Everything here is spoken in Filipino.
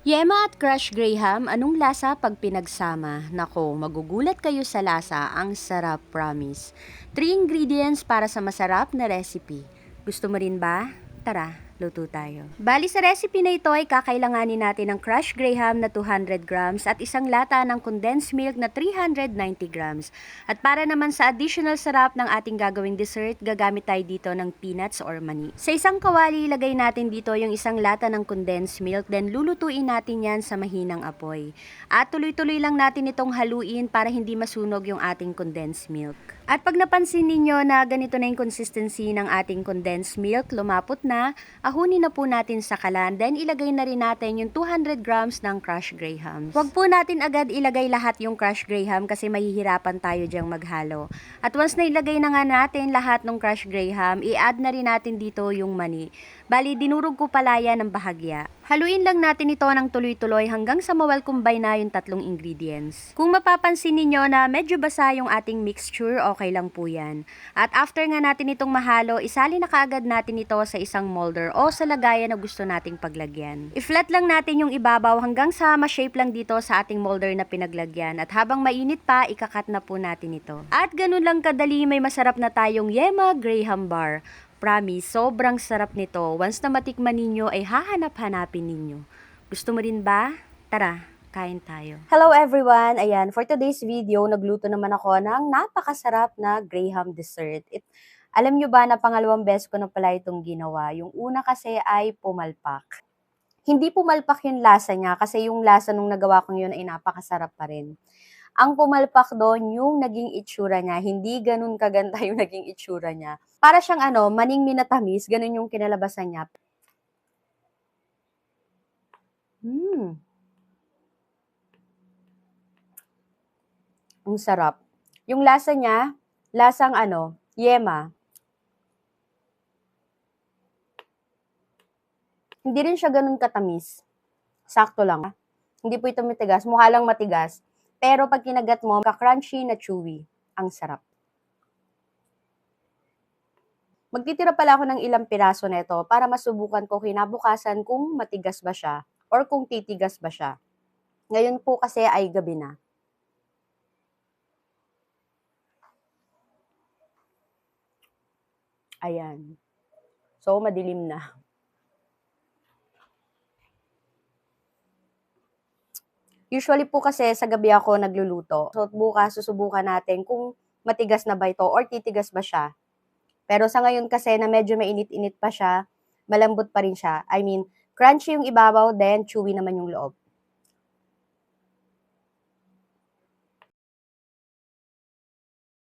Yema at Crush Graham, anong lasa pag pinagsama? Nako, magugulat kayo sa lasa, ang sarap, promise. 3 ingredients para sa masarap na recipe. Gusto mo rin ba? Tara, luto tayo. Bali sa recipe na ito ay kakailanganin natin ng Crush Graham na 200 grams at isang lata ng condensed milk na 390 grams. At para naman sa additional sarap ng ating gagawing dessert, gagamit tayo dito ng peanuts or mani. Sa isang kawali, ilagay natin dito yung isang lata ng condensed milk, then lulutuin natin yan sa mahinang apoy. At tuloy-tuloy lang natin itong haluin para hindi masunog yung ating condensed milk. At pag napansin ninyo na ganito na yung consistency ng ating condensed milk, lumapot na, ahunin na po natin sa kalan, then ilagay na rin natin yung 200 grams ng Crush Graham. Huwag po natin agad ilagay lahat yung Crush Graham kasi mahihirapan tayo diyang maghalo. At once na ilagay na nga natin lahat ng Crush Graham, i-add na rin natin dito yung mani. Bali, dinurog ko pala yan ng bahagya. Haluin lang natin ito ng tuloy-tuloy hanggang sa mawalkumbay na yung tatlong ingredients. Kung mapapansin ninyo na medyo basa yung ating mixture, okay lang po yan. At after nga natin itong mahalo, isali na kaagad natin ito sa isang molder o sa lagayan na gusto nating paglagyan. I-flat lang natin yung ibabaw hanggang sa ma-shape lang dito sa ating molder na pinaglagyan. At habang mainit pa, ikakat na po natin ito. At ganun lang kadali, may masarap na tayong Yema Graham Bar. Promise, sobrang sarap nito. Once na matikman ninyo, ay hahanap-hanapin ninyo. Gusto mo rin ba? Tara, kain tayo. Hello everyone! Ayan, for today's video, nagluto naman ako ng napakasarap na Graham dessert. Alam nyo ba na pangalawang beses ko na pala itong ginawa? Yung una kasi ay pumalpak. Hindi pumalpak yung lasa niya kasi yung lasa nung nagawa ko yun ay napakasarap pa rin. Ang pumalpak doon yung naging itsura niya, hindi ganun kaganda yung naging itsura niya. Para siyang maning minatamis, ganun yung kinalabasan niya. Ang sarap. Yung lasa niya, lasang yema. Hindi rin siya ganun katamis. Sakto lang. Hindi po ito matigas, mukha lang matigas. Pero pag kinagat mo, ka-crunchy na chewy. Ang sarap. Magtitira pala ako ng ilang piraso nito para masubukan ko kinabukasan kung matigas ba siya or kung titigas ba siya. Ngayon po kasi ay gabi na. Ayan. So, madilim na. Usually po kasi sa gabi ako nagluluto. So, bukas susubukan natin kung matigas na ba ito or titigas ba siya. Pero sa ngayon kasi na medyo mainit-init pa siya, malambot pa rin siya. I mean, crunchy yung ibabaw, then chewy naman yung loob.